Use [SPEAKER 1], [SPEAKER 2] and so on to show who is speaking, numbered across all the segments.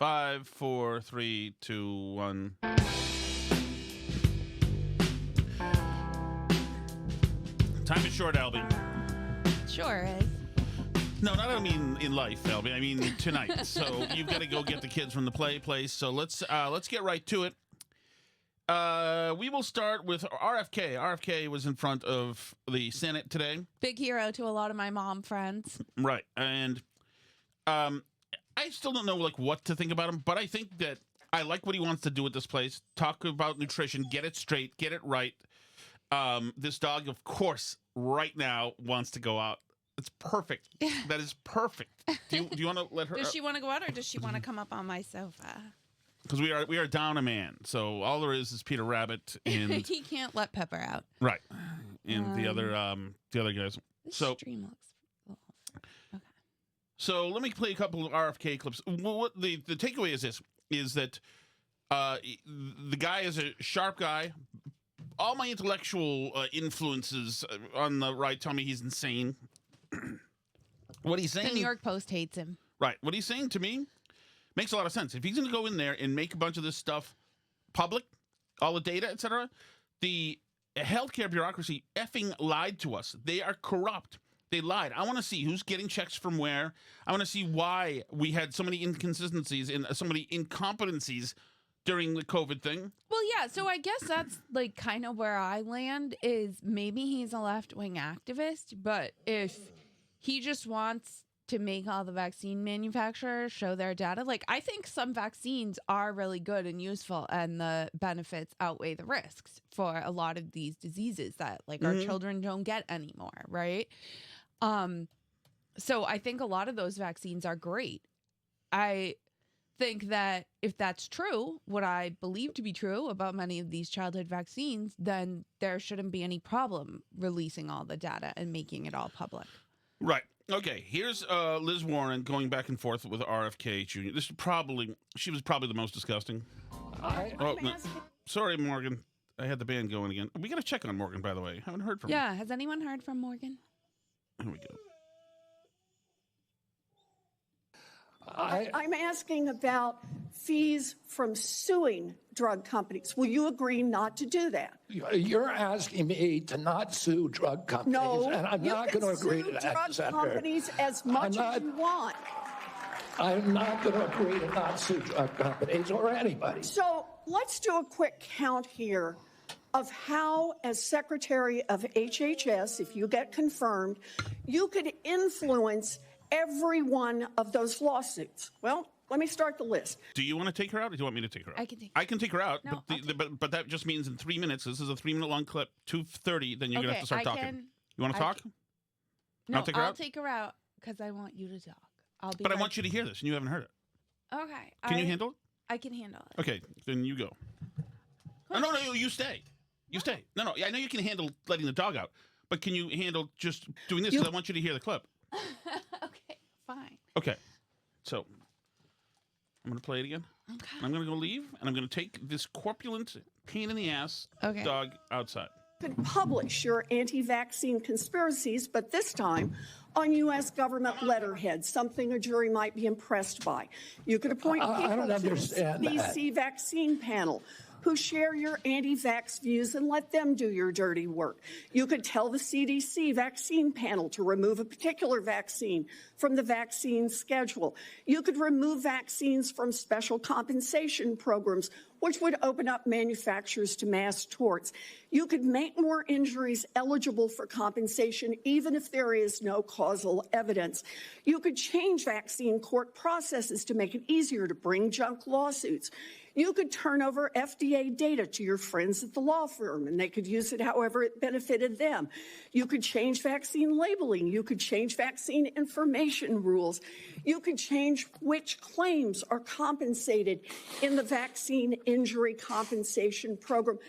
[SPEAKER 1] 5, 4, 3, 2, 1. Time is short, Albie.
[SPEAKER 2] Sure is.
[SPEAKER 1] No, not I mean in life, Albie. I mean tonight. So you've got to go get the kids from the place. So let's get right to it. We will start with RFK. RFK was in front of the Senate today.
[SPEAKER 2] Big hero to a lot of my mom friends.
[SPEAKER 1] Right, and I still don't know what to think about him, but I think that I like what he wants to do with this place. Talk about nutrition, get it straight, get it right. This dog, of course, right now wants to go out. It's perfect. That is perfect. Do you want to let her?
[SPEAKER 2] Does she want to go out, or does she want to come up on my sofa?
[SPEAKER 1] Because we are down a man. So all there is Peter Rabbit and
[SPEAKER 2] he can't let Pepper out.
[SPEAKER 1] Right, and the other guys.
[SPEAKER 2] This
[SPEAKER 1] so
[SPEAKER 2] stream looks okay.
[SPEAKER 1] So let me play a couple of RFK clips. What the takeaway is this: is that the guy is a sharp guy. All my intellectual influences on the right tell me he's insane. What he's saying...
[SPEAKER 2] The New York Post hates him.
[SPEAKER 1] Right. What he's saying to me makes a lot of sense. If he's going to go in there and make a bunch of this stuff public, all the data, etc., the healthcare bureaucracy effing lied to us. They are corrupt. They lied. I want to see who's getting checks from where. I want to see why we had so many inconsistencies and so many incompetencies during the COVID thing.
[SPEAKER 2] Well, yeah, so I guess that's kind of where I land is maybe he's a left-wing activist, but if he just wants to make all the vaccine manufacturers show their data, I think some vaccines are really good and useful and the benefits outweigh the risks for a lot of these diseases that our children don't get anymore, right? So I think a lot of those vaccines are great. I think that if that's true, what I believe to be true about many of these childhood vaccines, then there shouldn't be any problem releasing all the data and making it all public.
[SPEAKER 1] Right. Okay. Here's Liz Warren going back and forth with RFK Jr. She was probably the most disgusting. Sorry, Morgan. I had the band going again. We got to check on Morgan, by the way. Haven't heard from her.
[SPEAKER 2] Yeah. Has anyone heard from Morgan?
[SPEAKER 1] Here we go.
[SPEAKER 3] I'm asking about fees from suing drug companies. Will you agree not to do that?
[SPEAKER 4] You're asking me to not sue drug companies, and I'm not going to agree to that,
[SPEAKER 3] You can sue
[SPEAKER 4] Senator.
[SPEAKER 3] drug companies as much as you want.
[SPEAKER 4] I'm not going to agree to not sue drug companies or anybody.
[SPEAKER 3] So let's do a quick count here of how, as Secretary of HHS, if you get confirmed, you could influence every one of those lawsuits. Well, let me start the list.
[SPEAKER 1] Do you want to take her out, or do you want me to take her out?
[SPEAKER 2] I can take
[SPEAKER 1] her out,
[SPEAKER 2] no,
[SPEAKER 1] but that just means in 3 minutes. This is a 3-minute long clip. 2:30. Then you're gonna have to start talking. You want to talk?
[SPEAKER 2] No,
[SPEAKER 1] I'll
[SPEAKER 2] take her out because I want you to talk.
[SPEAKER 1] But I want you to hear this, and you haven't heard it.
[SPEAKER 2] Okay.
[SPEAKER 1] Can you handle it?
[SPEAKER 2] I can handle it.
[SPEAKER 1] Okay, then you go. No, you stay. You stay. No, I know you can handle letting the dog out, but can you handle just doing this? Because I want you to hear the clip.
[SPEAKER 2] Okay, fine.
[SPEAKER 1] Okay, so I'm going to play it again.
[SPEAKER 2] Okay.
[SPEAKER 1] I'm going to go leave, and I'm going to take this corpulent, pain-in-the-ass dog outside.
[SPEAKER 3] You could publish your anti-vaccine conspiracies, but this time on U.S. government letterhead, something a jury might be impressed by. You could appoint people to the CDC vaccine panel who share your anti-vax views and let them do your dirty work. You could tell the CDC vaccine panel to remove a particular vaccine from the vaccine schedule. You could remove vaccines from special compensation programs, which would open up manufacturers to mass torts. You could make more injuries eligible for compensation even if there is no causal evidence. You could change vaccine court processes to make it easier to bring junk lawsuits. You could turn over FDA data to your friends at the law firm, and they could use it however it benefited them. You could change vaccine labeling. You could change vaccine information rules. You could change which claims are compensated in the vaccine injury compensation program.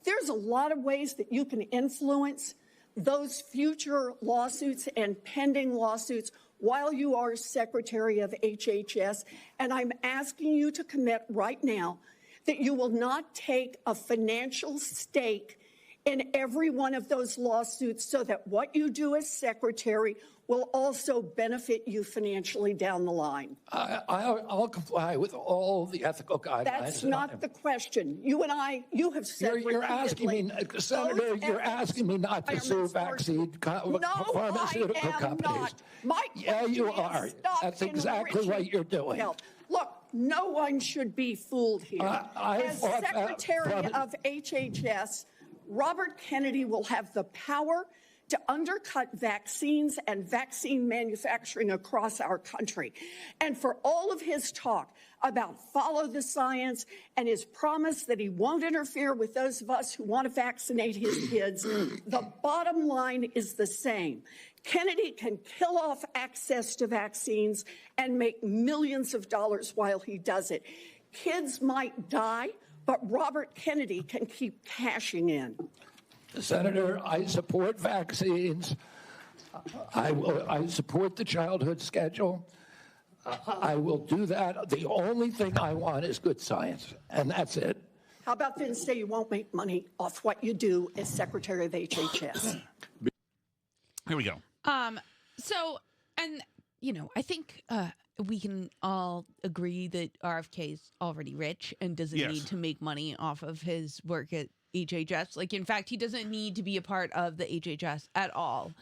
[SPEAKER 3] There's a lot of ways that you can influence those future lawsuits and pending lawsuits while you are Secretary of HHS, and I'm asking you to commit right now that you will not take a financial stake in every one of those lawsuits so that what you do as secretary will also benefit you financially down the line?
[SPEAKER 4] I'll comply with all the ethical guidelines.
[SPEAKER 3] That's not the question. You have said
[SPEAKER 4] You're asking me, Senator, you're asking me not to sue pharmaceutical companies. Yeah, you are. That's exactly what you're doing.
[SPEAKER 3] Look, no one should be fooled here. As Secretary of HHS, Robert Kennedy will have the power to undercut vaccines and vaccine manufacturing across our country. And for all of his talk about follow the science and his promise that he won't interfere with those of us who want to vaccinate his kids, the bottom line is the same. Kennedy can kill off access to vaccines and make millions of dollars while he does it. Kids might die, but Robert Kennedy can keep cashing in.
[SPEAKER 4] Senator, I support vaccines. I support the childhood schedule. I will do that. The only thing I want is good science, and that's it.
[SPEAKER 3] How about then say you won't make money off what you do as Secretary of HHS?
[SPEAKER 1] Here we go.
[SPEAKER 2] I think we can all agree that RFK is already rich and doesn't need to make money off of his work at HHS. Like, in fact, he doesn't need to be a part of the HHS at all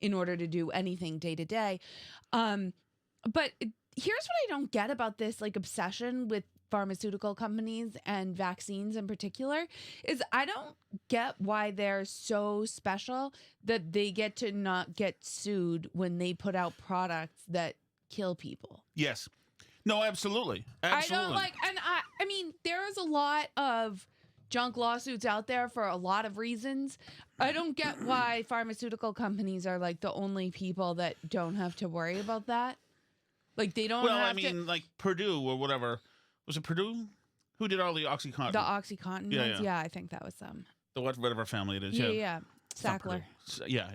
[SPEAKER 2] in order to do anything day to day. But here's what I don't get about this, like, obsession with pharmaceutical companies and vaccines in particular, is I don't get why they're so special that they get to not get sued when they put out products that kill people.
[SPEAKER 1] Yes. No, absolutely.
[SPEAKER 2] I don't like, and I mean, there's a lot of junk lawsuits out there for a lot of reasons. I don't get why pharmaceutical companies are like the only people that don't have to worry about that. Like, they don't have to...
[SPEAKER 1] like Purdue or whatever. Was it Purdue? Who did all the OxyContin?
[SPEAKER 2] The OxyContin ones? Yeah, I think that was them.
[SPEAKER 1] The whatever family it is.
[SPEAKER 2] Yeah. Sackler.
[SPEAKER 1] Yeah.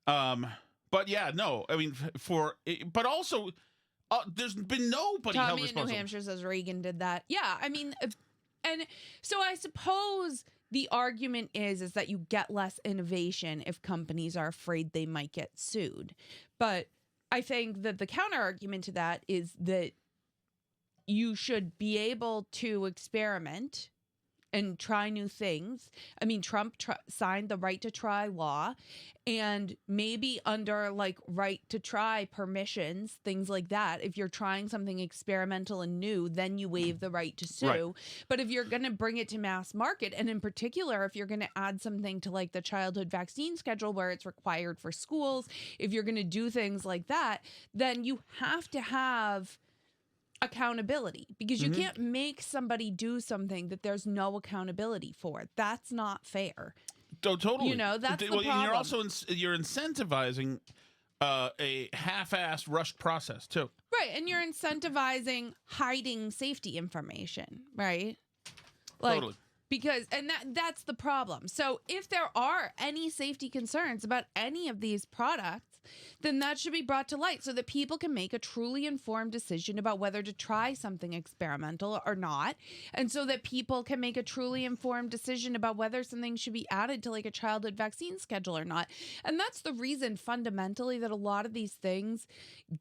[SPEAKER 1] But yeah, no. I mean, but also, there's been nobody held responsible.
[SPEAKER 2] Tommy in New Hampshire says Reagan did that. Yeah, I mean... And so I suppose the argument is that you get less innovation if companies are afraid they might get sued. But I think that the counter argument to that is that you should be able to experiment and try new things. I mean, Trump signed the right to try law, and maybe under like right to try permissions, things like that. If you're trying something experimental and new, then you waive the right to sue. Right. But if you're going to bring it to mass market, and in particular, if you're going to add something to like the childhood vaccine schedule where it's required for schools, if you're going to do things like that, then you have to have accountability, because you can't make somebody do something that there's no accountability for. That's not fair.
[SPEAKER 1] Totally.
[SPEAKER 2] You know, that's the problem.
[SPEAKER 1] And you're also you're incentivizing a half-assed rushed process too.
[SPEAKER 2] Right, and you're incentivizing hiding safety information, right? Like,
[SPEAKER 1] totally.
[SPEAKER 2] Because, and that's the problem. So if there are any safety concerns about any of these products, then that should be brought to light so that people can make a truly informed decision about whether to try something experimental or not. And so that people can make a truly informed decision about whether something should be added to like a childhood vaccine schedule or not. And that's the reason fundamentally that a lot of these things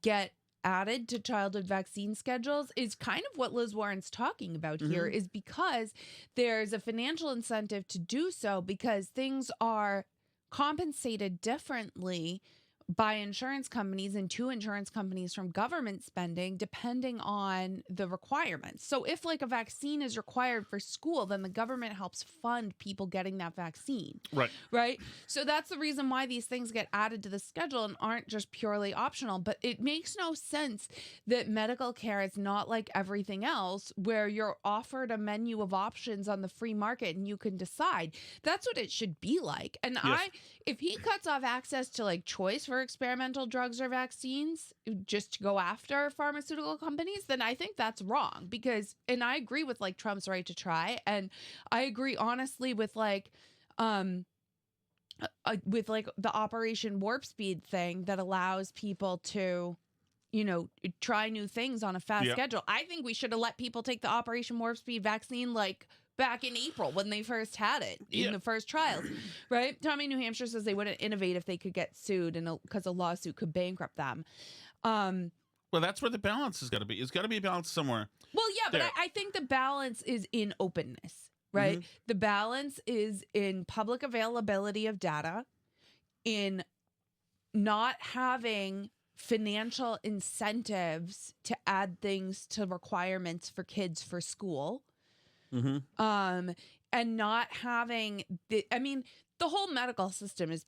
[SPEAKER 2] get added to childhood vaccine schedules is kind of what Liz Warren's talking about here, is because there's a financial incentive to do so, because things are compensated differently by insurance companies and to insurance companies from government spending, depending on the requirements. So if like a vaccine is required for school, then the government helps fund people getting that vaccine. Right. Right. So that's the reason why these things get added to the schedule and aren't just purely optional. But it makes no sense that medical care is not like everything else, where you're offered a menu of options on the free market and you can decide. That's what it should be like. And if he cuts off access to like choice for experimental drugs or vaccines just to go after pharmaceutical companies, then I think that's wrong. Because, and I agree with like Trump's right to try, and I agree honestly with like the Operation Warp Speed thing that allows people to, you know, try new things on a fast schedule. I think we should have let people take the Operation Warp Speed vaccine like back in April when they first had it in the first trials, right? Tommy, New Hampshire says they wouldn't innovate if they could get sued and because a lawsuit could bankrupt them.
[SPEAKER 1] Well, that's where the balance has got to be. It's got to be a balance somewhere.
[SPEAKER 2] Well, yeah, but I think the balance is in openness, right? The balance is in public availability of data, in not having financial incentives to add things to requirements for kids for school, and not having the whole medical system is.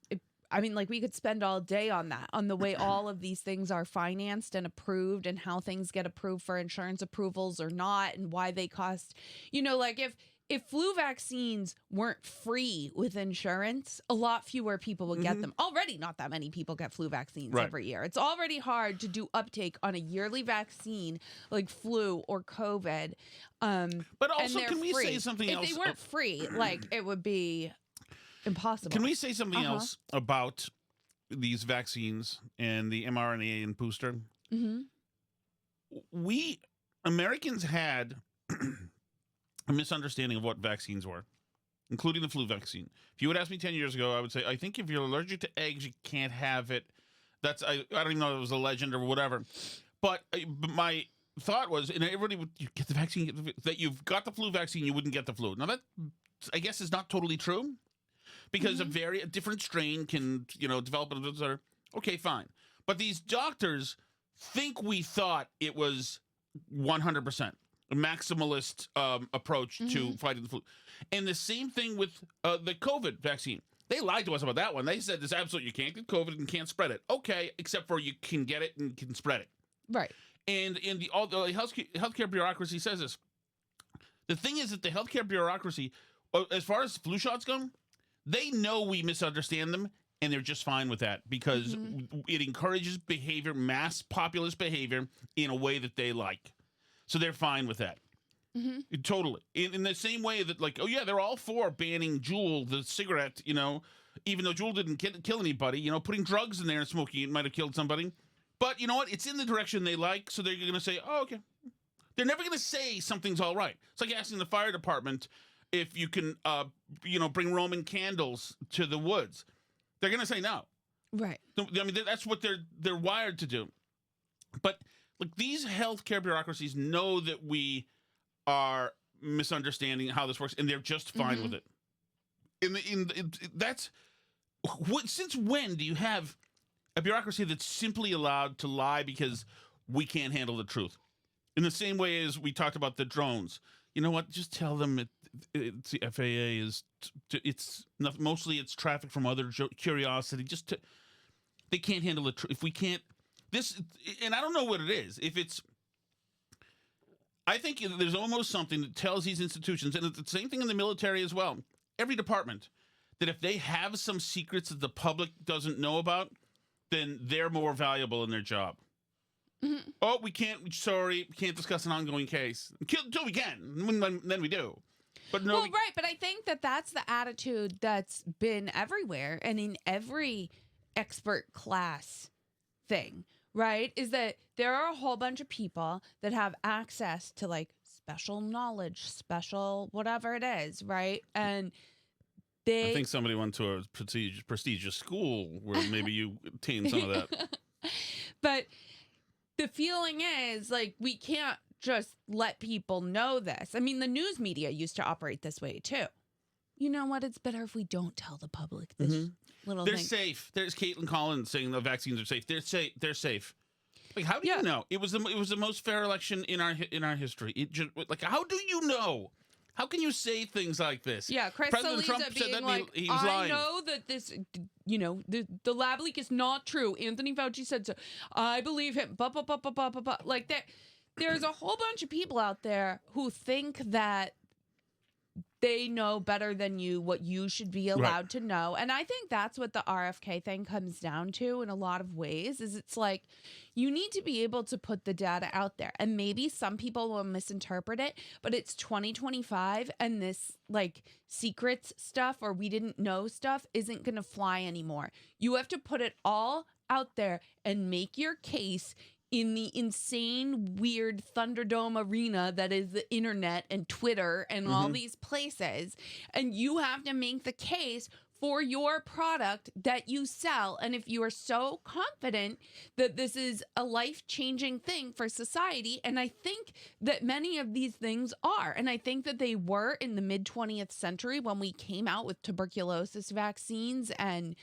[SPEAKER 2] Like we could spend all day on that, on the way all of these things are financed and approved and how things get approved for insurance approvals or not and why they cost, like if flu vaccines weren't free with insurance, a lot fewer people would get them. Already not that many people get flu vaccines every year. It's already hard to do uptake on a yearly vaccine like flu or COVID.
[SPEAKER 1] But also, can we say something else?
[SPEAKER 2] If they weren't free, it would be impossible.
[SPEAKER 1] Can we say something else about these vaccines and the mRNA and booster? We Americans had a misunderstanding of what vaccines were, including the flu vaccine. If you would ask me 10 years ago, I would say, I think if you're allergic to eggs, you can't have it. I don't even know if it was a legend or whatever. But my thought was, and everybody would get the vaccine, that you've got the flu vaccine, you wouldn't get the flu. Now that, I guess, is not totally true. Because a different strain can, develop. Okay, fine. But these doctors think we thought it was 100% a maximalist approach to fighting the flu. And the same thing with the COVID vaccine. They lied to us about that one. They said this absolutely, you can't get COVID and can't spread it. Okay, except for you can get it and can spread it. Right. And in all the healthcare bureaucracy says this. The thing is that the healthcare bureaucracy, as far as flu shots go, they know we misunderstand them, and they're just fine with that because it encourages behavior, mass populist behavior, in a way that they like. So they're fine with that. Totally. In the same way that, they're all for banning Juul, the cigarette, even though Juul didn't kill anybody, putting drugs in there and smoking it might have killed somebody. But you know what? It's in the direction they like, so they're going to say, oh, okay. They're never going to say something's all right. It's like asking the fire department if you can, bring Roman candles to the woods. They're going to say no. Right. I mean, that's what they're wired to do. But these healthcare bureaucracies know that we are misunderstanding how this works, and they're just fine with it. Since when do you have a bureaucracy that's simply allowed to lie because we can't handle the truth? In the same way as we talked about the drones. You know what? Just tell them it's the FAA it's mostly it's traffic from other curiosity. They can't handle the truth. If we can't and I don't know what it is. I think there's almost something that tells these institutions, and it's the same thing in the military as well. Every department, that if they have some secrets that the public doesn't know about, then they're more valuable in their job. Oh, we can't discuss an ongoing case. Until we can, then we do. But no. Well, right, but I think that's the attitude that's been everywhere and in every expert class thing, right? Is that there are a whole bunch of people that have access to special knowledge, special whatever it is, right? And I think somebody went to a prestigious school where maybe you obtained some of that. But the feeling is we can't just let people know this. I mean, the news media used to operate this way too. You know what? It's better if we don't tell the public this little thing. They're safe. There's Caitlin Collins saying the vaccines are safe. They're safe. They're safe. How do you know? It was the most fair election in our history. How do you know? How can you say things like this? Yeah, President Trump said that he was lying. I know that this, the lab leak is not true. Anthony Fauci said so. I believe him. There's a whole bunch of people out there who think that they know better than you what you should be allowed to know. And I think that's what the RFK thing comes down to in a lot of ways, is it's you need to be able to put the data out there. And maybe some people will misinterpret it, but it's 2025 and this secrets stuff or we didn't know stuff isn't going to fly anymore. You have to put it all out there and make your case
[SPEAKER 2] in the insane, weird Thunderdome arena that is the internet and Twitter and all these places. And you have to make the case for your product that you sell. And if you are so confident that this is a life-changing thing for society, and I think that many of these things are, and I think that they were in the mid-20th century when we came out with tuberculosis vaccines and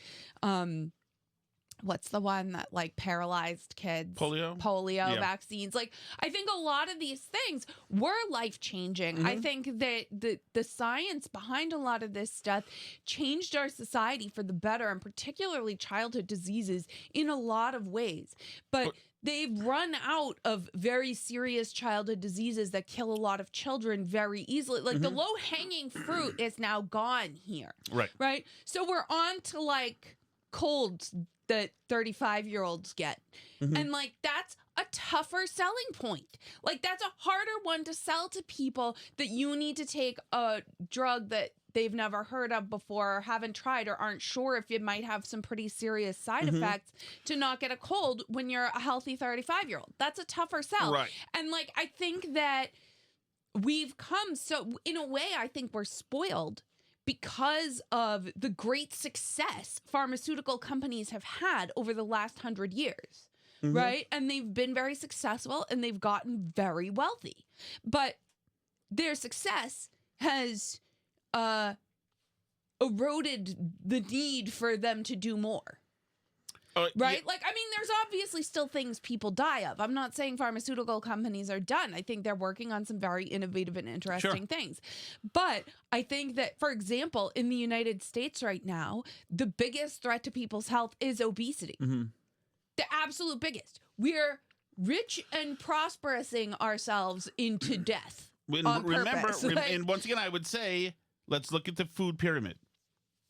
[SPEAKER 2] what's the one that like paralyzed kids? Polio vaccines. Like, I think a lot of these things were life-changing. I think that the science behind a lot of this stuff changed our society for the better, and particularly childhood diseases in a lot of ways. But they've run out of very serious childhood diseases that kill a lot of children very easily. Like the low-hanging fruit is now gone here. Right? So we're on to like colds that 35-year-olds get. And like, that's a tougher selling point. Like, that's a harder one to sell to people, that you need to take a drug that they've never heard of before or haven't tried or aren't sure if it might have some pretty serious side effects to not get a cold when you're a healthy 35-year-old. That's a tougher sell.
[SPEAKER 1] Right.
[SPEAKER 2] And like, I think that we've come, so in a way, I think we're spoiled because of the great success pharmaceutical companies have had over the last 100 years, right? And they've been very successful and they've gotten very wealthy. But their success has eroded the need for them to do more. Right? Like, I mean, there's obviously still things people die of. I'm not saying pharmaceutical companies are done. I think they're working on some very innovative and interesting things. But I think that, for example, in the United States right now, the biggest threat to people's health is obesity. The absolute biggest. We're rich and prosperousing ourselves into death on purpose.
[SPEAKER 1] And once again, I would say, let's look at the food pyramid.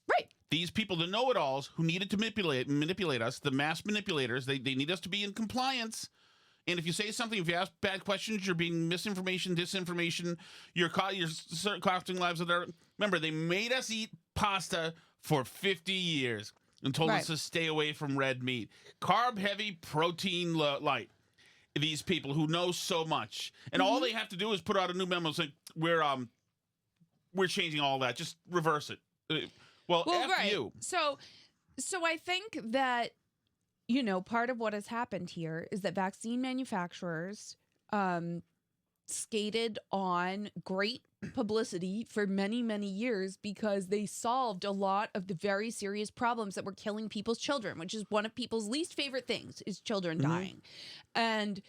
[SPEAKER 2] Right.
[SPEAKER 1] These people, the know-it-alls who needed to manipulate us, the mass manipulators, they need us to be in compliance. And if you say something, if you ask bad questions, you're being misinformation, disinformation, you're costing lives of their... Remember, they made us eat pasta for 50 years and told us to stay away from red meat. Carb-heavy, protein-light. These people who know so much. And all they have to do is put out a new memo saying, we're changing all that. Just reverse it. Well, F you.
[SPEAKER 2] So I think that, you know, part of what has happened here is that vaccine manufacturers skated on great publicity for many, many years because they solved a lot of the very serious problems that were killing people's children, which is one of people's least favorite things, is children dying. And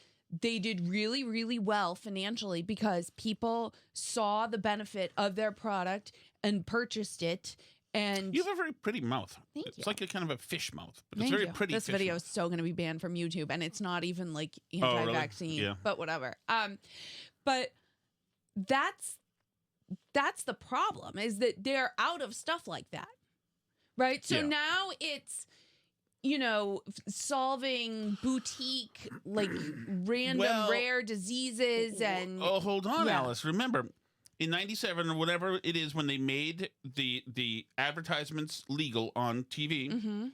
[SPEAKER 2] they did really, really well financially because people saw the benefit of their product and purchased it. And
[SPEAKER 1] you have a very pretty mouth.
[SPEAKER 2] Thank you.
[SPEAKER 1] It's like a kind of a fish mouth, but it's very pretty.
[SPEAKER 2] This video is so going to be banned from YouTube, and it's not even like anti-vaccine, but whatever. But that's the problem, is that they're out of stuff like that, right? So now it's, you know, solving boutique, like random rare diseases and.
[SPEAKER 1] Oh, hold on, Alice. Remember. In 97 or whatever it is, when they made the advertisements legal on TV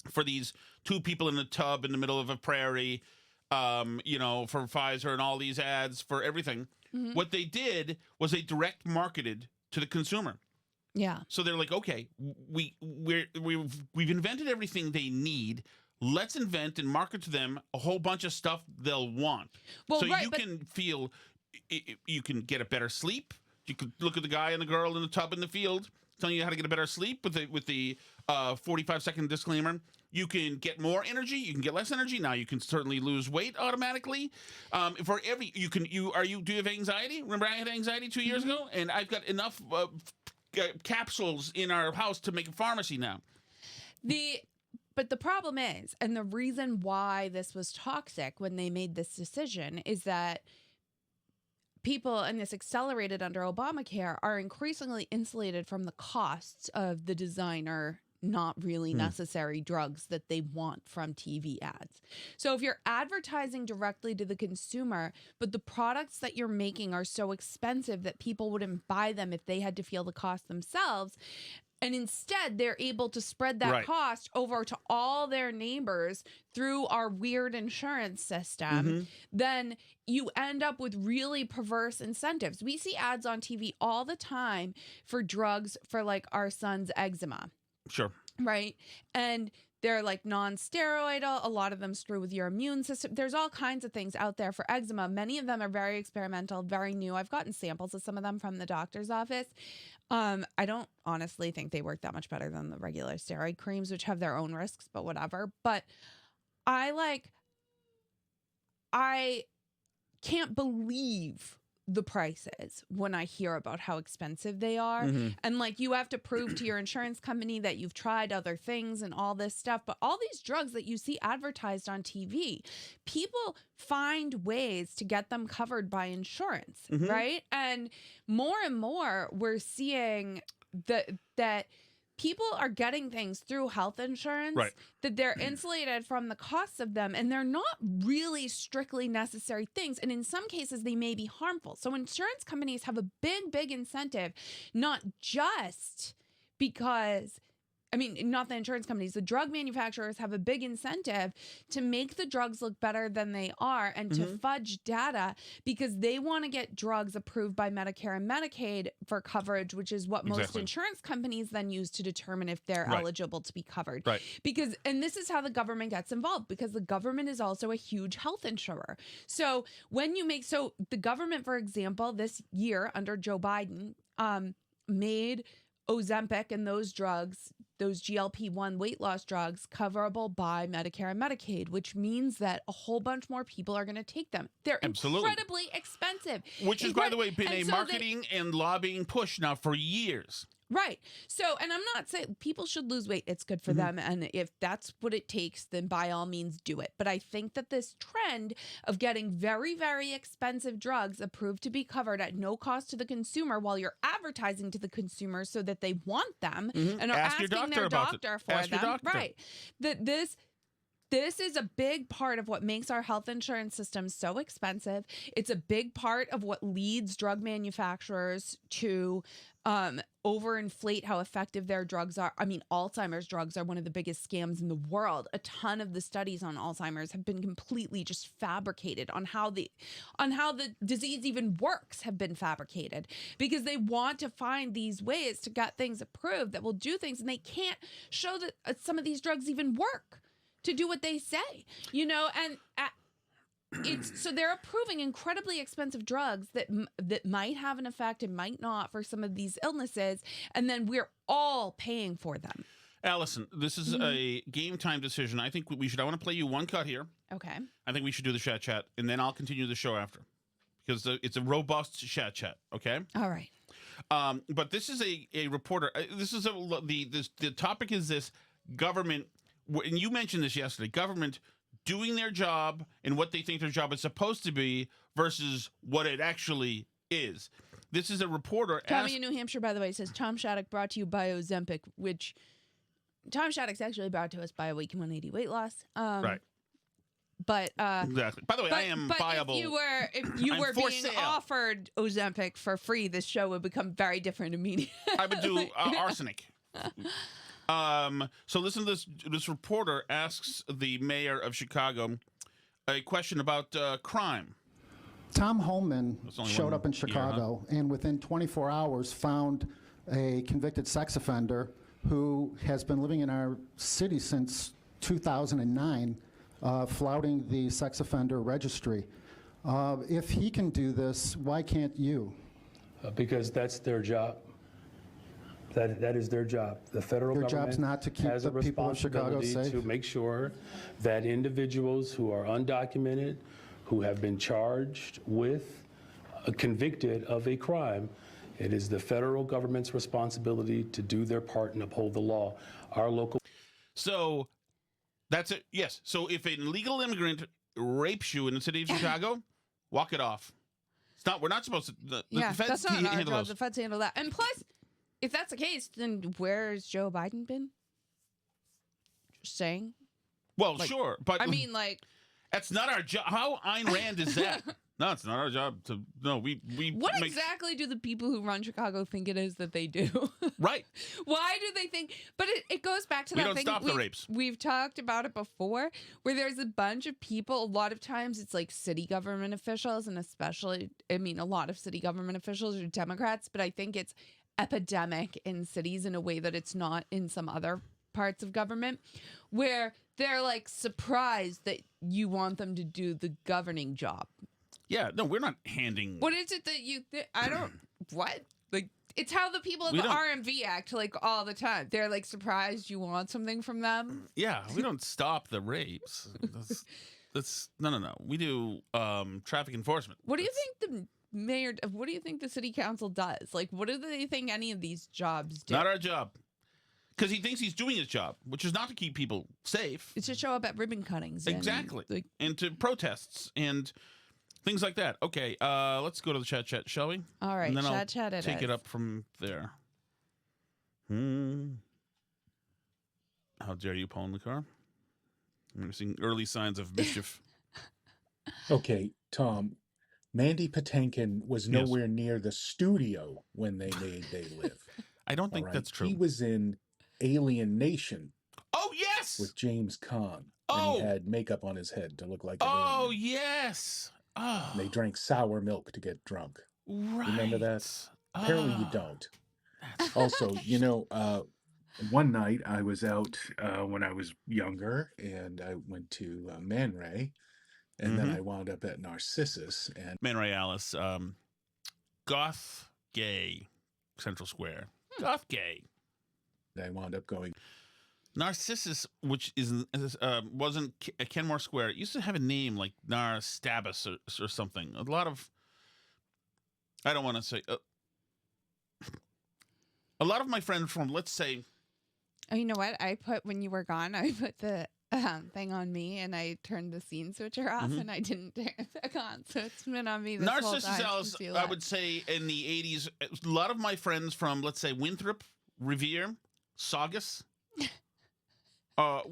[SPEAKER 1] for these two people in a tub in the middle of a prairie, you know, for Pfizer and all these ads for everything, what they did was they direct marketed to the consumer.
[SPEAKER 2] Yeah.
[SPEAKER 1] So they're like, okay, we've invented everything they need. Let's invent and market to them a whole bunch of stuff they'll want. Well, so you can feel, you can get a better sleep. You could look at the guy and the girl in the tub in the field telling you how to get a better sleep with the 45-second disclaimer. You can get more energy. You can get less energy. Now you can certainly lose weight automatically. For every do you have anxiety? Remember I had anxiety 2 years ago, and I've got enough capsules in our house to make a pharmacy now.
[SPEAKER 2] But the problem is, and the reason why this was toxic when they made this decision, is that people, and this accelerated under Obamacare, are increasingly insulated from the costs of the designer, not really necessary drugs that they want from TV ads. So if you're advertising directly to the consumer, but the products that you're making are so expensive that people wouldn't buy them if they had to feel the cost themselves, And instead, they're able to spread that cost over to all their neighbors through our weird insurance system. Then you end up with really perverse incentives. We see ads on TV all the time for drugs for like our son's eczema.
[SPEAKER 1] Sure.
[SPEAKER 2] Right. And they're like non-steroidal. A lot of them screw with your immune system. There's all kinds of things out there for eczema. Many of them are very experimental, very new. I've gotten samples of some of them from the doctor's office. I don't honestly think they work that much better than the regular steroid creams, which have their own risks, but whatever. But I can't believe the prices when I hear about how expensive they are. And like, you have to prove to your insurance company that you've tried other things and all this stuff. But all these drugs that you see advertised on TV, people find ways to get them covered by insurance, right? And more we're seeing that people are getting things through health insurance that they're insulated from the costs of them, and they're not really strictly necessary things. And in some cases, they may be harmful. So insurance companies have a big incentive, not just because, I mean, not the insurance companies, the drug manufacturers have a big incentive to make the drugs look better than they are and to fudge data, because they want to get drugs approved by Medicare and Medicaid for coverage, which is what most insurance companies then use to determine if they're eligible to be covered. Because, and this is how the government gets involved, because the government is also a huge health insurer. So when you make, so the government, for example, this year under Joe Biden, made Ozempic and those drugs, those GLP-1 weight loss drugs, coverable by Medicare and Medicaid, which means that a whole bunch more people are going to take them. They're incredibly expensive.
[SPEAKER 1] Which has, by the way, been a marketing and lobbying push now for years.
[SPEAKER 2] Right. So, and I'm not saying people should lose weight. It's good for them. And if that's what it takes, then by all means do it. But I think that this trend of getting very, very expensive drugs approved to be covered at no cost to the consumer while you're advertising to the consumer so that they want them and are asking their doctor for them. Right. That this is a big part of what makes our health insurance system so expensive. It's a big part of what leads drug manufacturers to overinflate how effective their drugs are. I mean, Alzheimer's drugs are one of the biggest scams in the world. A ton of the studies on Alzheimer's have been completely just fabricated on how the disease even works, have been fabricated, because they want to find these ways to get things approved that will do things, and they can't show that some of these drugs even work to do what they say, you know, and it's so they're approving incredibly expensive drugs that might have an effect and might not for some of these illnesses, and then we're all paying for them.
[SPEAKER 1] Allison, this is a game time decision. I think we should. I want to play you one cut here.
[SPEAKER 2] Okay.
[SPEAKER 1] I think we should do the chat, and then I'll continue the show after, because it's a robust chat. Okay.
[SPEAKER 2] All right.
[SPEAKER 1] But this is a reporter. This is the topic is this government. And you mentioned this yesterday, government doing their job and what they think their job is supposed to be versus what it actually is. This is a reporter.
[SPEAKER 2] Tommy in New Hampshire, by the way, says Tom Shattuck brought to you by Ozempic, which Tom Shattuck's actually brought to us by a Week 180 weight loss.
[SPEAKER 1] Right.
[SPEAKER 2] But
[SPEAKER 1] exactly. By the way, I am viable.
[SPEAKER 2] If you were being offered Ozempic for free, this show would become very different immediately.
[SPEAKER 1] I would do arsenic. So listen to this reporter asks the mayor of Chicago a question about crime.
[SPEAKER 5] Tom Holman showed up in Chicago and within 24 hours found a convicted sex offender who has been living in our city since 2009, flouting the sex offender registry. If he can do this, why can't you?
[SPEAKER 6] Because that's their job. That is their job. The federal government
[SPEAKER 5] job's not to keep
[SPEAKER 6] has a
[SPEAKER 5] the people of Chicago
[SPEAKER 6] responsibility
[SPEAKER 5] safe.
[SPEAKER 6] to make sure that individuals who are undocumented, who have been charged with, convicted of a crime, it is the federal government's responsibility to do their part and uphold the law. Our local.
[SPEAKER 1] So that's it. Yes. So if an illegal immigrant rapes you in the city of Chicago, walk it off. It's not. We're not supposed to. The feds
[SPEAKER 2] that's not our
[SPEAKER 1] handle
[SPEAKER 2] job.
[SPEAKER 1] those.
[SPEAKER 2] The feds handle that. And plus, if that's the case, then where's Joe Biden been? Just saying.
[SPEAKER 1] Well, sure, but
[SPEAKER 2] I mean, like,
[SPEAKER 1] that's not our job. How Ayn Rand is that? No, it's not our job to. No, we.
[SPEAKER 2] What exactly do the people who run Chicago think it is that they do?
[SPEAKER 1] Right.
[SPEAKER 2] Why do they think? But it goes back to that
[SPEAKER 1] don't
[SPEAKER 2] thing.
[SPEAKER 1] stop the rapes.
[SPEAKER 2] We've talked about it before, where there's a bunch of people. A lot of times, it's like city government officials, and especially, I mean, a lot of city government officials are Democrats. But I think it's epidemic in cities in a way that it's not in some other parts of government, where they're like surprised that you want them to do the governing job.
[SPEAKER 1] Yeah, no, we're not handing.
[SPEAKER 2] What is it that you? I don't. What? Like, it's how the people in the RMV act like all the time. They're like surprised you want something from them.
[SPEAKER 1] Yeah, we don't stop the rapes. That's no. We do traffic enforcement.
[SPEAKER 2] What do you think the mayor? What do you think the city council does? Like, what do they think any of these jobs do?
[SPEAKER 1] Not our job. Because he thinks he's doing his job, which is not to keep people safe.
[SPEAKER 2] It's to show up at ribbon cuttings.
[SPEAKER 1] Exactly. And to protests and things like that. Okay, let's go to the chat, shall we?
[SPEAKER 2] All right,
[SPEAKER 1] and then
[SPEAKER 2] chat.
[SPEAKER 1] I'll take it up from there. How dare you pull in the car? I'm seeing early signs of mischief.
[SPEAKER 7] Okay, Tom. Mandy Patinkin was nowhere near the studio when they made They Live.
[SPEAKER 1] I don't think that's true.
[SPEAKER 7] He was in Alien Nation.
[SPEAKER 1] Oh, yes!
[SPEAKER 7] With James Caan.
[SPEAKER 1] Oh!
[SPEAKER 7] And he had makeup on his head to look like an
[SPEAKER 1] alien.
[SPEAKER 7] alien.
[SPEAKER 1] Yes! Oh.
[SPEAKER 7] And they drank sour milk to get drunk.
[SPEAKER 1] Right.
[SPEAKER 7] Remember that? Apparently you don't. Also, one night I was out when I was younger, and I went to Man Ray, and then I wound up at Narcissus. And
[SPEAKER 1] Man Ray Alice, goth gay, Central Square. Goth gay.
[SPEAKER 7] I wound up going.
[SPEAKER 1] Narcissus, which wasn't Kenmore Square, it used to have a name like Narstabus or something. A lot of, I don't want to say, a lot of my friends from, let's say.
[SPEAKER 2] Oh, you know what? When you were gone, I put the thing on me, and I turned the scene switcher off, and I didn't turn it back on. So it's been on me this whole time.
[SPEAKER 1] Narcissus Alice, I would say in the 80s, a lot of my friends from, let's say, Winthrop, Revere, Saugus,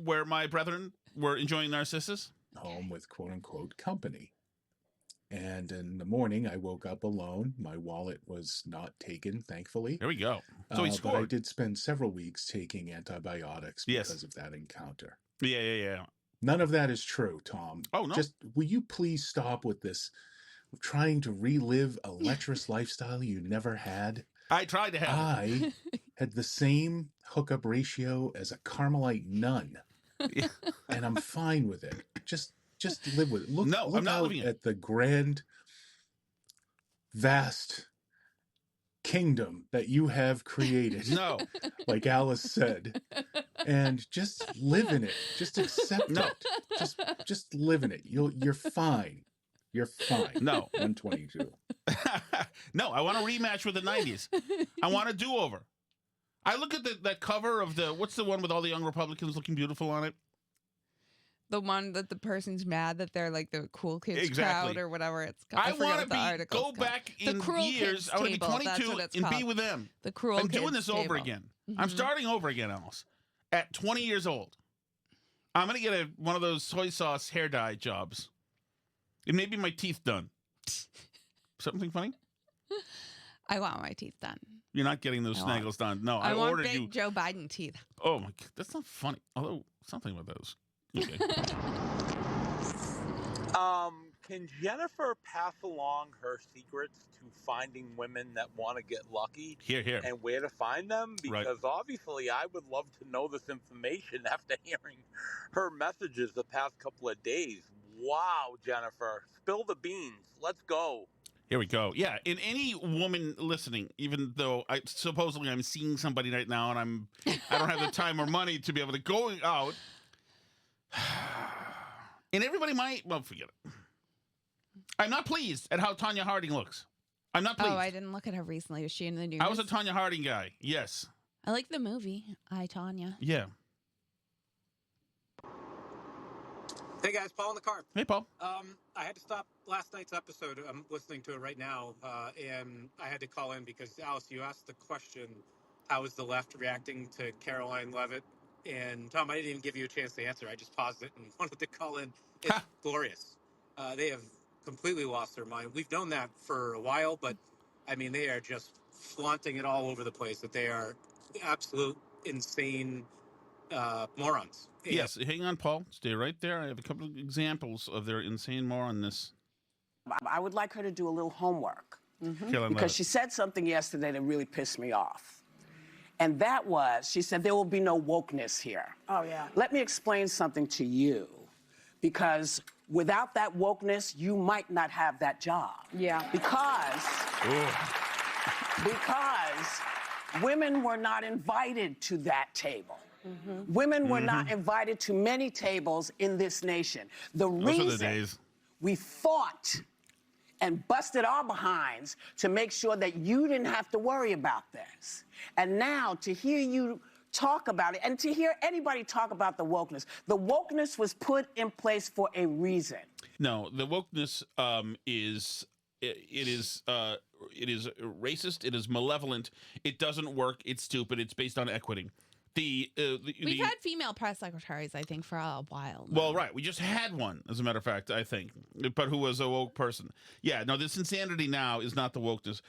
[SPEAKER 1] where my brethren were enjoying Narcissus.
[SPEAKER 7] Home with quote-unquote company. And in the morning, I woke up alone. My wallet was not taken, thankfully.
[SPEAKER 1] There we go. So he scored.
[SPEAKER 7] But I did spend several weeks taking antibiotics because of that encounter.
[SPEAKER 1] Yeah.
[SPEAKER 7] None of that is true, Tom.
[SPEAKER 1] Oh, no.
[SPEAKER 7] Just, will you please stop with this trying to relive a lecherous lifestyle you never had?
[SPEAKER 1] I tried to have
[SPEAKER 7] I had the same hookup ratio as a Carmelite nun. And I'm fine with it. Just live with it. Look
[SPEAKER 1] I'm not
[SPEAKER 7] out
[SPEAKER 1] living it.
[SPEAKER 7] at the grand, vast kingdom that you have created.
[SPEAKER 1] No.
[SPEAKER 7] Like Alice said. And just live in it. Just accept it. Just live in it. You're fine. You're fine.
[SPEAKER 1] No.
[SPEAKER 7] 122.
[SPEAKER 1] No, I want a rematch with the 90s. I want a do-over. I look at that cover of what's the one with all the young Republicans looking beautiful on it?
[SPEAKER 2] The one that the person's mad that they're like the cool kids crowd or whatever it's called.
[SPEAKER 1] I want to go back in years. I want to be 22 and be with them.
[SPEAKER 2] The cruel
[SPEAKER 1] I'm
[SPEAKER 2] kids
[SPEAKER 1] doing this over again. I'm starting over again, Alice. At 20 years old. I'm going to get one of those soy sauce hair dye jobs. It may be my teeth done. Something funny?
[SPEAKER 2] I want my teeth done.
[SPEAKER 1] You're not getting those snaggles done. No,
[SPEAKER 2] I
[SPEAKER 1] ordered
[SPEAKER 2] want big
[SPEAKER 1] you.
[SPEAKER 2] Joe Biden teeth.
[SPEAKER 1] Oh my God, that's not funny. Although something with those. Okay.
[SPEAKER 8] Can Jennifer pass along her secrets to finding women that want to get lucky?
[SPEAKER 1] Here.
[SPEAKER 8] And where to find them? Because obviously I would love to know this information after hearing her messages the past couple of days. Wow, Jennifer. Spill the beans. Let's go.
[SPEAKER 1] Here we go. Yeah, in any woman listening, even though supposedly I'm seeing somebody right now and I don't have the time or money to be able to go out. And everybody forget it. I'm not pleased at how Tonya Harding looks. I'm not pleased.
[SPEAKER 2] Oh, I didn't look at her recently. Was she in the news?
[SPEAKER 1] I was a Tonya Harding guy. Yes.
[SPEAKER 2] I like the movie, I, Tonya.
[SPEAKER 1] Yeah.
[SPEAKER 9] Hey guys, Paul in the car.
[SPEAKER 1] Hey, Paul.
[SPEAKER 9] I had to stop last night's episode. I'm listening to it right now, and I had to call in because, Alice, you asked the question, how is the left reacting to Caroline Leavitt? And, Tom, I didn't even give you a chance to answer. I just paused it and wanted to call in. It's glorious. They have completely lost their mind. We've known that for a while, but I mean, they are just flaunting it all over the place that they are absolute insane morons.
[SPEAKER 1] Yes, hang on, Paul. Stay right there. I have a couple of examples of their insane moronness.
[SPEAKER 10] I would like her to do a little homework
[SPEAKER 1] Mm-hmm.
[SPEAKER 10] because she said something yesterday that really pissed me off. And that was, she said, there will be no wokeness here.
[SPEAKER 3] Oh, yeah.
[SPEAKER 10] Let me explain something to you, because without that wokeness, you might not have that job.
[SPEAKER 3] Yeah.
[SPEAKER 10] Because women were not invited to that table. Women were not invited to many tables in this nation. The
[SPEAKER 1] Those are the
[SPEAKER 10] reason
[SPEAKER 1] days.
[SPEAKER 10] we fought and busted our behinds to make sure that you didn't have to worry about this. And now to hear you talk about it and to hear anybody talk about the wokeness was put in place for a reason.
[SPEAKER 1] No, the wokeness is racist. It is malevolent. It doesn't work. It's stupid. It's based on equity.
[SPEAKER 2] We've had female press secretaries, I think, for a while now.
[SPEAKER 1] Well, right. We just had one, as a matter of fact, I think, but who was a woke person. Yeah, no, this insanity now is not the wokeness.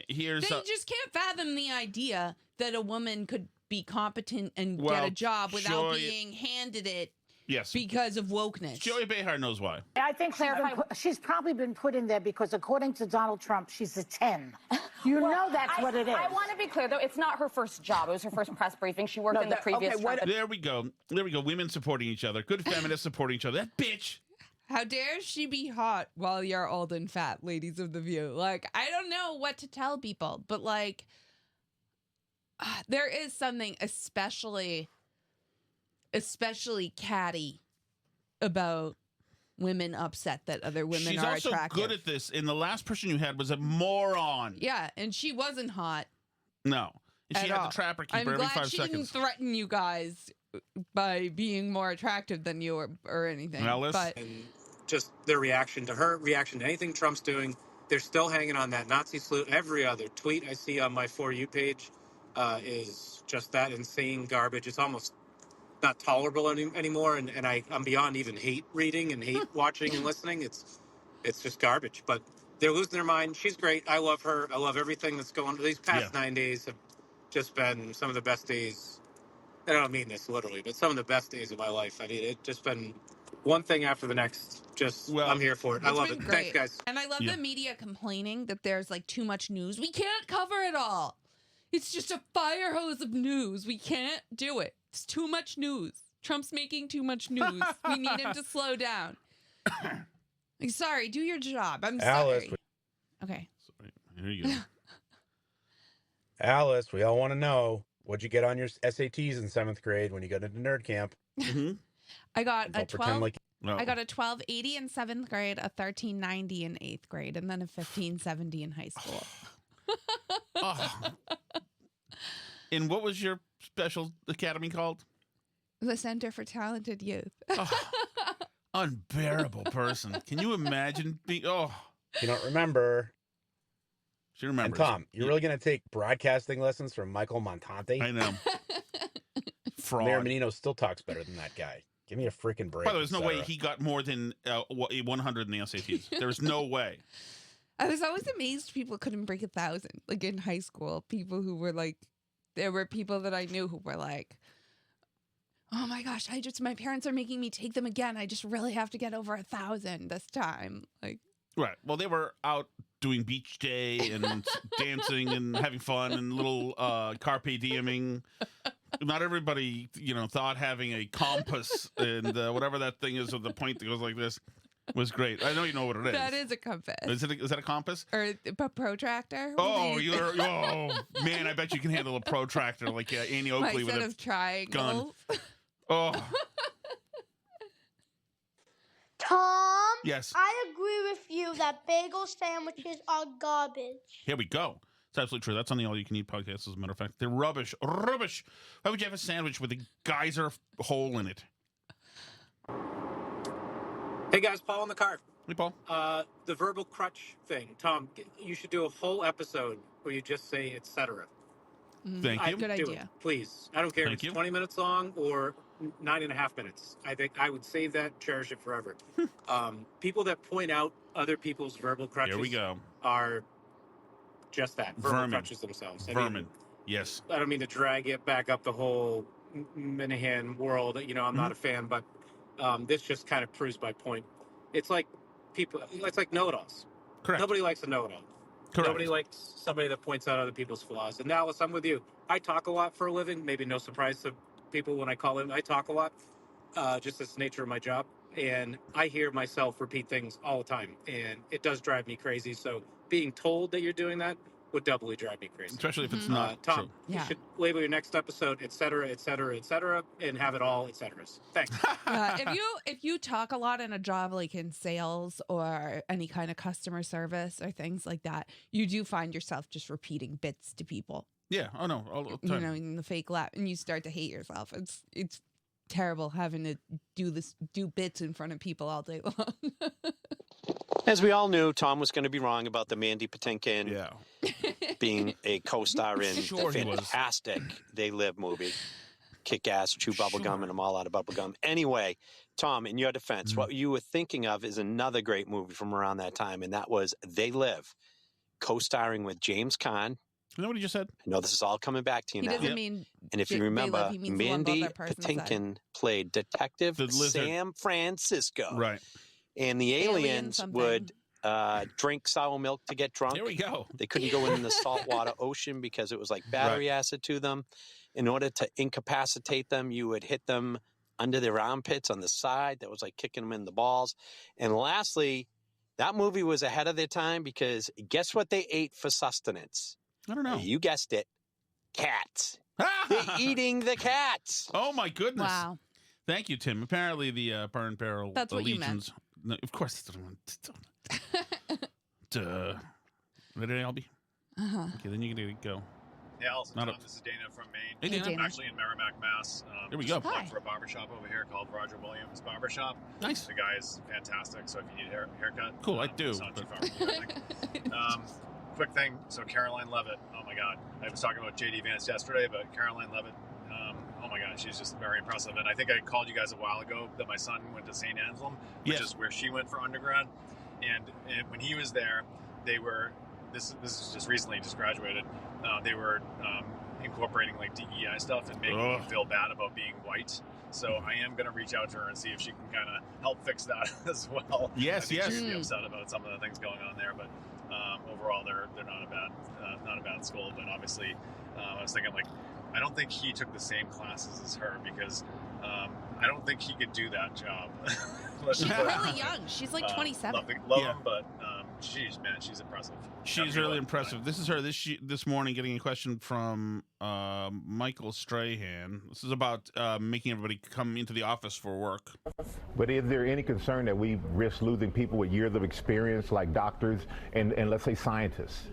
[SPEAKER 1] Here's
[SPEAKER 2] They just can't fathom the idea that a woman could be competent and get a job without being handed it because of wokeness.
[SPEAKER 1] Joey Behar knows why.
[SPEAKER 11] I think she's probably been put in there because, according to Donald Trump, she's a 10. You know that's what it is.
[SPEAKER 12] I want to be clear, though. It's not her first job. It was her first press briefing. She worked in the previous Trump.
[SPEAKER 1] There we go. There we go. Women supporting each other. Good feminists supporting each other. That bitch.
[SPEAKER 2] How dare she be hot while you're old and fat, ladies of the View? Like, I don't know what to tell people, but, like, there is something especially catty about women upset that other women
[SPEAKER 1] She's
[SPEAKER 2] are
[SPEAKER 1] also
[SPEAKER 2] attractive.
[SPEAKER 1] good at this, and the last person you had was a moron.
[SPEAKER 2] Yeah, and she wasn't hot.
[SPEAKER 1] No. And she
[SPEAKER 2] at
[SPEAKER 1] had
[SPEAKER 2] all.
[SPEAKER 1] the trapper keeper
[SPEAKER 2] I'm
[SPEAKER 1] every
[SPEAKER 2] glad
[SPEAKER 1] 5
[SPEAKER 2] she
[SPEAKER 1] seconds.
[SPEAKER 2] didn't threaten you guys by being more attractive than you or anything. But
[SPEAKER 9] and just their reaction to her, reaction to anything Trump's doing, they're still hanging on that Nazi salute. Every other tweet I see on my For You page is just that insane garbage. It's almost not tolerable anymore, and I'm beyond even hate reading and hate watching and listening. It's just garbage. But they're losing their mind. She's great. I love her. I love everything that's going on. These past 9 days have just been some of the best days. And I don't mean this literally, but some of the best days of my life. I mean, it's just been one thing after the next. I'm here for it. I love it.
[SPEAKER 2] Great.
[SPEAKER 9] Thanks, guys.
[SPEAKER 2] And I love the media complaining that there's like too much news. We can't cover it all. It's just a fire hose of news. We can't do it. It's too much news. Trump's making too much news. We need him to slow down. Like, sorry, do your job. I'm sorry. Okay.
[SPEAKER 1] Sorry. Here you go.
[SPEAKER 13] Alice, we all want to know, what'd you get on your SATs in 7th grade when you got into nerd camp?
[SPEAKER 2] I got a 12.
[SPEAKER 1] No.
[SPEAKER 2] I got a 1280 in 7th grade, a 1390 in 8th grade, and then a 1570 in high school.
[SPEAKER 1] And what was your special academy called?
[SPEAKER 2] The Center for Talented Youth.
[SPEAKER 1] Unbearable person. Can you imagine being? Oh,
[SPEAKER 13] you don't remember.
[SPEAKER 1] She remembers.
[SPEAKER 13] And Tom, you're really going to take broadcasting lessons from Michael Montante?
[SPEAKER 1] I know. Fraud.
[SPEAKER 13] Mayor Menino still talks better than that guy. Give me a freaking break.
[SPEAKER 1] By the way, there's no way he got more than 100 in the SATs. There's no way.
[SPEAKER 2] I was always amazed people couldn't break 1,000. Like in high school, people who were like, there were people that I knew who were like, oh my gosh, my parents are making me take them again. I just really have to get over 1,000 this time. Like,
[SPEAKER 1] right. Well, they were out doing beach day and dancing and having fun and little carpe dieming. Not everybody, thought having a compass and whatever that thing is with the point that goes like this was great. I know you know what it is.
[SPEAKER 2] That is a compass.
[SPEAKER 1] Is that a compass?
[SPEAKER 2] Or a protractor?
[SPEAKER 1] Oh, man, I bet you can handle a protractor like Annie Oakley with a
[SPEAKER 2] of triangles.
[SPEAKER 1] gun. Oh.
[SPEAKER 14] Tom?
[SPEAKER 1] Yes.
[SPEAKER 14] I agree with you that bagel sandwiches are garbage.
[SPEAKER 1] Here we go. It's absolutely true. That's on the All You Can Eat podcast, as a matter of fact. They're rubbish. Rubbish. Why would you have a sandwich with a geyser hole in it?
[SPEAKER 9] Hey, guys, Paul in the car.
[SPEAKER 1] Hey, Paul.
[SPEAKER 9] The verbal crutch thing. Tom, you should do a whole episode where you just say etc.
[SPEAKER 1] Thank you.
[SPEAKER 2] Good
[SPEAKER 9] Do
[SPEAKER 2] idea.
[SPEAKER 9] it, please. I don't care
[SPEAKER 1] Thank
[SPEAKER 9] if it's 20 minutes long or 9.5 minutes. I think I would save that, cherish it forever. People that point out other people's verbal crutches
[SPEAKER 1] Here we go.
[SPEAKER 9] are just that, verbal
[SPEAKER 1] Vermin.
[SPEAKER 9] crutches themselves.
[SPEAKER 1] Vermin. Yes.
[SPEAKER 9] I don't mean to drag it back up the whole Minahan world. I'm not a fan, but this just kind of proves my point. It's like it's like know-it-alls.
[SPEAKER 1] Correct.
[SPEAKER 9] Nobody likes a know-it-all.
[SPEAKER 1] Correct.
[SPEAKER 9] Nobody likes somebody that points out other people's flaws. And Alice, I'm with you. I talk a lot for a living. Maybe no surprise to people when I call in. I talk a lot, just as the nature of my job. And I hear myself repeat things all the time. And it does drive me crazy. So being told that you're doing that would doubly drive me crazy.
[SPEAKER 1] Especially if it's not
[SPEAKER 9] Tom,
[SPEAKER 1] true.
[SPEAKER 9] you should label your next episode, et cetera, et cetera, et cetera, and have it all, et ceteras. Thanks.
[SPEAKER 2] If you talk a lot in a job like in sales or any kind of customer service or things like that, you do find yourself just repeating bits to people.
[SPEAKER 1] Yeah. Oh no. All the time.
[SPEAKER 2] In the fake laugh, and you start to hate yourself. It's terrible having to do bits in front of people all day long.
[SPEAKER 15] As we all knew, Tom was going to be wrong about the Mandy Patinkin being a co-star in the fantastic They Live movie. Kick-ass, chew bubblegum, and I'm all out of bubblegum. Anyway, Tom, in your defense, what you were thinking of is another great movie from around that time, and that was They Live, co-starring with James Caan.
[SPEAKER 1] You know what he just said?
[SPEAKER 15] I know this is all coming back to you now.
[SPEAKER 2] Doesn't mean
[SPEAKER 15] and if you remember, Mandy Patinkin played Detective Sam Francisco.
[SPEAKER 1] Right.
[SPEAKER 15] And the aliens would drink sour milk to get drunk.
[SPEAKER 1] There we go.
[SPEAKER 15] They couldn't go in the saltwater ocean because it was like battery acid to them. In order to incapacitate them, you would hit them under their armpits on the side. That was like kicking them in the balls. And lastly, that movie was ahead of their time because guess what they ate for sustenance?
[SPEAKER 1] I don't know.
[SPEAKER 15] You guessed it. Cats. They're eating the cats.
[SPEAKER 1] Oh, my goodness.
[SPEAKER 2] Wow.
[SPEAKER 1] Thank you, Tim. Apparently, the Burn Barrel
[SPEAKER 2] That's what you meant.
[SPEAKER 1] No, of course. Duh. Ready, Albie? Okay, then you can go.
[SPEAKER 16] Yeah, also, Tom, this is Dana from Maine.
[SPEAKER 1] Hey, Dana.
[SPEAKER 16] I'm actually in Merrimack, Mass.
[SPEAKER 1] There we
[SPEAKER 16] just
[SPEAKER 1] go.
[SPEAKER 16] Hi. For a barbershop over here called Roger Williams Barbershop.
[SPEAKER 1] Nice.
[SPEAKER 16] The guy is fantastic, so if you need a haircut.
[SPEAKER 1] Cool, I do.
[SPEAKER 16] It's not too far from here, I think. Quick thing, so Caroline Levitt, oh my God. I was talking about J.D. Vance yesterday, but Caroline Levitt, oh my God, she's just very impressive. And I think I called you guys a while ago that my son went to St. Anselm, which is where she went for undergrad. And when he was there, they were, this is just recently, just graduated, they were incorporating like DEI stuff and making me feel bad about being white. So I am going to reach out to her and see if she can kind of help fix that as well.
[SPEAKER 1] Yes,
[SPEAKER 16] I think
[SPEAKER 1] yes.
[SPEAKER 16] She'd be upset about some of the things going on there, but overall they're not a bad school. But obviously, I was thinking like I don't think he took the same classes as her because I don't think he could do that job.
[SPEAKER 2] She's really young. She's like 27.
[SPEAKER 16] Love him, but she's impressive.
[SPEAKER 1] She's really impressive. This is her this morning getting a question from Michael Strahan. This is about making everybody come into the office for work.
[SPEAKER 17] But is there any concern that we risk losing people with years of experience like doctors and let's say scientists?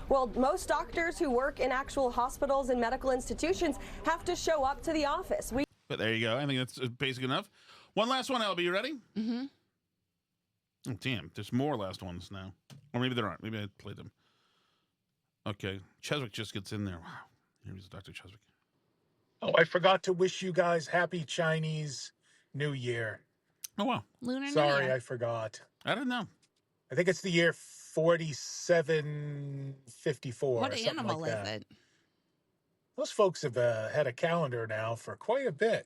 [SPEAKER 18] Well, most doctors who work in actual hospitals and medical institutions have to show up to the office.
[SPEAKER 1] But there you go. I think that's basic enough. One last one, Albie. You ready?
[SPEAKER 2] Mm-hmm.
[SPEAKER 1] Oh, damn. There's more last ones now. Or maybe there aren't. Maybe I played them. Okay. Cheswick just gets in there. Wow. Here's Dr. Cheswick.
[SPEAKER 7] Oh, I forgot to wish you guys happy Chinese New Year.
[SPEAKER 1] Oh, wow.
[SPEAKER 2] Lunar New
[SPEAKER 7] Sorry,
[SPEAKER 2] Year.
[SPEAKER 7] I forgot.
[SPEAKER 1] I don't know.
[SPEAKER 7] I think it's the year 4754.
[SPEAKER 2] What
[SPEAKER 7] or something
[SPEAKER 2] animal
[SPEAKER 7] like
[SPEAKER 2] is
[SPEAKER 7] that.
[SPEAKER 2] it?
[SPEAKER 7] Those folks have had a calendar now for quite a bit.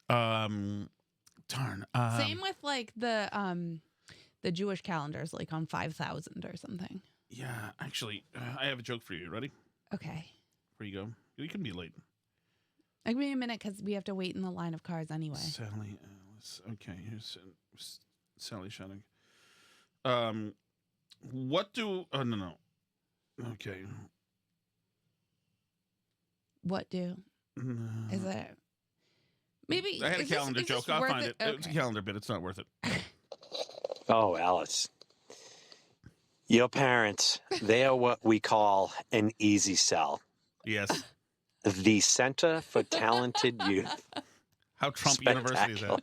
[SPEAKER 1] Darn.
[SPEAKER 2] Same with like the Jewish calendars, like on 5,000 or something.
[SPEAKER 1] Yeah, actually, I have a joke for you. Ready?
[SPEAKER 2] Okay.
[SPEAKER 1] Here you go. You can be late.
[SPEAKER 2] Give me a minute because we have to wait in the line of cars anyway.
[SPEAKER 1] Sally Alice. Okay, here's Sally Shannon. What do... Oh, no. Okay.
[SPEAKER 2] What do? Is it... Maybe...
[SPEAKER 1] I had a calendar joke. I'll find it. Okay. It's a calendar bit. It's not worth it.
[SPEAKER 15] Oh, Alice. Your parents, they are what we call an easy sell.
[SPEAKER 1] Yes.
[SPEAKER 15] The Center for Talented Youth.
[SPEAKER 1] How Trump University is that?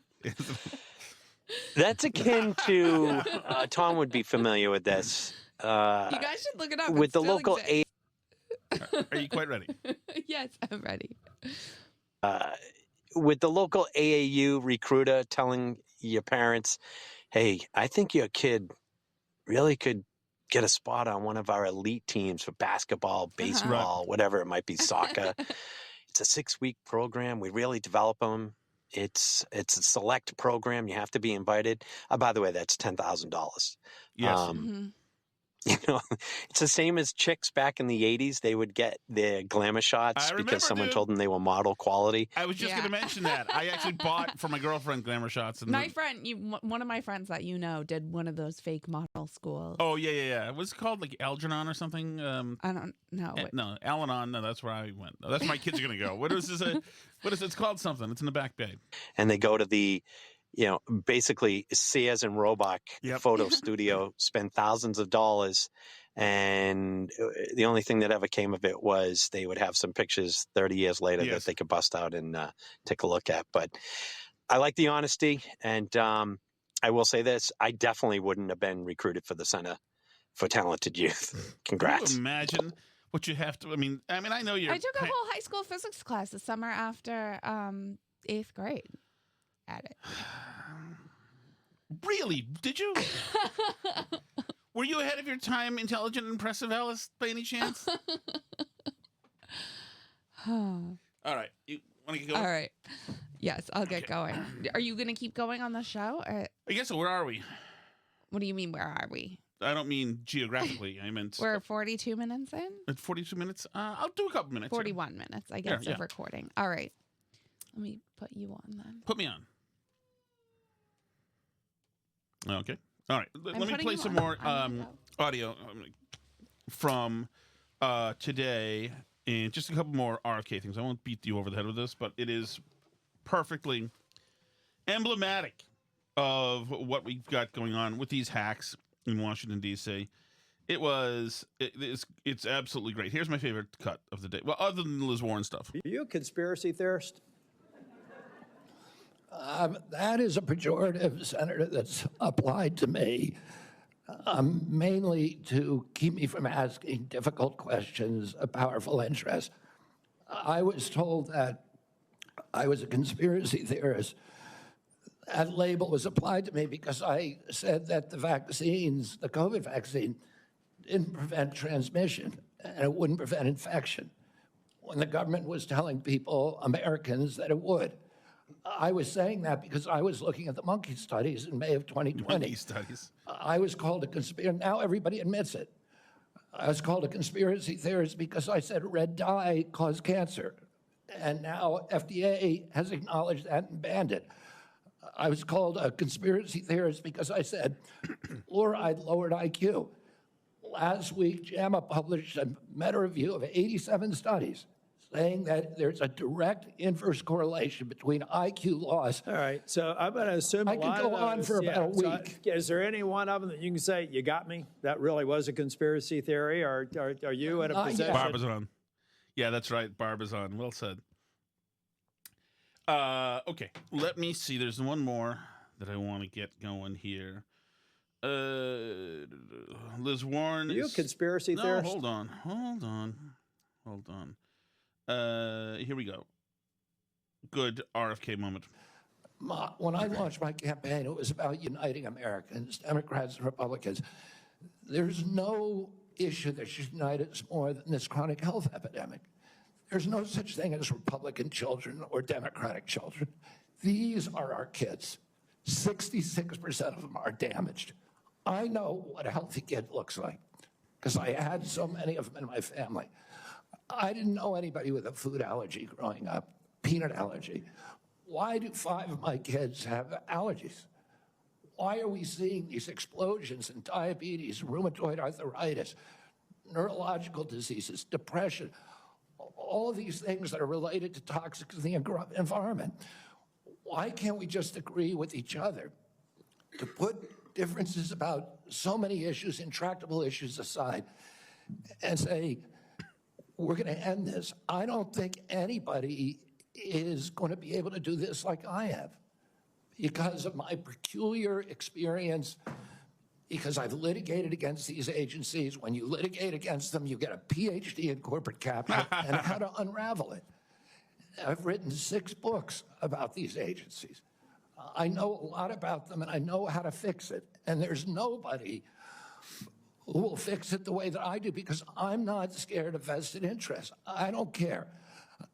[SPEAKER 15] That's akin to, Tom would be familiar with this.
[SPEAKER 2] You guys should look it up.
[SPEAKER 15] With the local
[SPEAKER 1] Are you quite ready?
[SPEAKER 2] Yes, I'm ready.
[SPEAKER 15] With the local AAU recruiter telling your parents, hey, I think your kid really could get a spot on one of our elite teams for basketball, baseball, whatever it might be, soccer. It's a 6-week program. We really develop them. It's a select program. You have to be invited. By the way, that's $10,000.
[SPEAKER 1] Yes.
[SPEAKER 15] You know, it's the same as chicks back in the 80s. They would get their glamour shots because someone told them they were model quality.
[SPEAKER 1] I was just going to mention that. I actually bought for my girlfriend glamour shots. And
[SPEAKER 2] My friend, one of my friends that you know, did one of those fake model schools.
[SPEAKER 1] Oh, yeah. What's it called? Like Algernon or something?
[SPEAKER 2] I don't know.
[SPEAKER 1] No, Al-Anon. No, that's where I went. No, that's where my kids are going to go. What is this? What is it? It's called something. It's in the Back Bay.
[SPEAKER 15] And they go to the, basically Sears and Roebuck photo studio, spend thousands of dollars. And the only thing that ever came of it was they would have some pictures 30 years later that they could bust out and take a look at. But I like the honesty. And I will say this, I definitely wouldn't have been recruited for the Center for Talented Youth. Congrats.
[SPEAKER 1] Can you imagine what you have to, I mean, I know you're.
[SPEAKER 2] I took a whole high school physics class the summer after 8th grade at it.
[SPEAKER 1] Really? Did you? Were you ahead of your time, intelligent and impressive, Alice, by any chance? All right. You want to get going?
[SPEAKER 2] All right. Yes, I'll get going. Are you going to keep going on the show? Or...
[SPEAKER 1] I guess so. Where are we?
[SPEAKER 2] What do you mean, where are we?
[SPEAKER 1] I don't mean geographically. I meant...
[SPEAKER 2] We're 42 minutes in?
[SPEAKER 1] At 42 minutes? I'll do a couple minutes.
[SPEAKER 2] 41 minutes, I guess, of recording. All right. Let me put you on then.
[SPEAKER 1] Put me on. Okay. All right. Let me play some more audio from today and just a couple more RFK things. I won't beat you over the head with this, but it is perfectly emblematic of what we've got going on with these hacks in Washington, D.C. It's absolutely great. Here's my favorite cut of the day. Well, other than the Liz Warren stuff.
[SPEAKER 19] Are you a conspiracy theorist?
[SPEAKER 4] That is a pejorative, Senator, that's applied to me, mainly to keep me from asking difficult questions of powerful interests. I was told that I was a conspiracy theorist. That label was applied to me because I said that the vaccines, the COVID vaccine, didn't prevent transmission and it wouldn't prevent infection, when the government was telling people, Americans, that it would. I was saying that because I was looking at the monkey studies in May of 2020.
[SPEAKER 1] Monkey studies.
[SPEAKER 4] I was called a conspiracy. Now everybody admits it. I was called a conspiracy theorist because I said red dye caused cancer. And now FDA has acknowledged that and banned it. I was called a conspiracy theorist because I said fluoride lowered IQ. Last week, JAMA published a meta-review of 87 studies saying that there's a direct inverse correlation between IQ loss.
[SPEAKER 19] All right, so I'm going to assume
[SPEAKER 4] I could go on for about a week.
[SPEAKER 19] Is there any one of them that you can say, you got me? That really was a conspiracy theory? Or are you in a position?
[SPEAKER 1] Barb is on. Yeah, that's right. Barb is on. Well said. Okay, let me see. There's one more that I want to get going here. Liz Warren.
[SPEAKER 19] Are you a conspiracy theorist?
[SPEAKER 1] No, hold on. Here we go. Good RFK moment.
[SPEAKER 4] When I launched my campaign, it was about uniting Americans, Democrats and Republicans. There's no issue that should unite us more than this chronic health epidemic. There's no such thing as Republican children or Democratic children. These are our kids. 66% of them are damaged. I know what a healthy kid looks like because I had so many of them in my family. I didn't know anybody with a food allergy growing up, peanut allergy. Why do 5 of my kids have allergies? Why are we seeing these explosions in diabetes, rheumatoid arthritis, neurological diseases, depression, all of these things that are related to toxics in the environment? Why can't we just agree with each other to put differences about so many issues, intractable issues aside, and say, we're going to end this? I don't think anybody is going to be able to do this like I have because of my peculiar experience because I've litigated against these agencies. When you litigate against them, you get a PhD in corporate capture and how to unravel it. I've written 6 books about these agencies. I know a lot about them, and I know how to fix it. And there's nobody who will fix it the way that I do, because I'm not scared of vested interests. I don't care.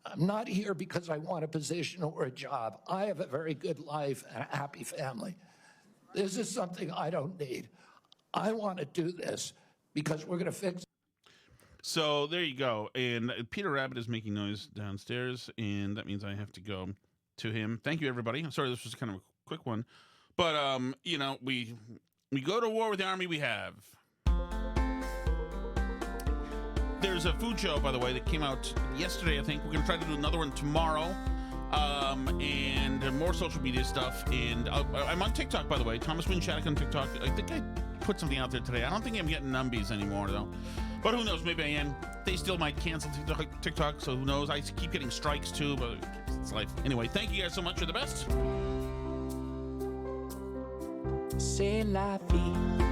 [SPEAKER 4] I'm not here because I want a position or a job. I have a very good life and a happy family. This is something I don't need. I want to do this because we're going to fix it.
[SPEAKER 1] So there you go. And Peter Rabbit is making noise downstairs, and that means I have to go to him. Thank you, everybody. I'm sorry this was kind of a quick one. But, you know, we go to war with the army we have. There's a food show, by the way, that came out yesterday, I think. We're going to try to do another one tomorrow. And more social media stuff. And I'm on TikTok, by the way. Thomas Wynn Shattuck on TikTok. I think I put something out there today. I don't think I'm getting numbies anymore, though. But who knows? Maybe I am. They still might cancel TikTok, so who knows? I keep getting strikes, too, but it's life. Anyway, thank you guys so much. You're the best.
[SPEAKER 20] C'est la vie.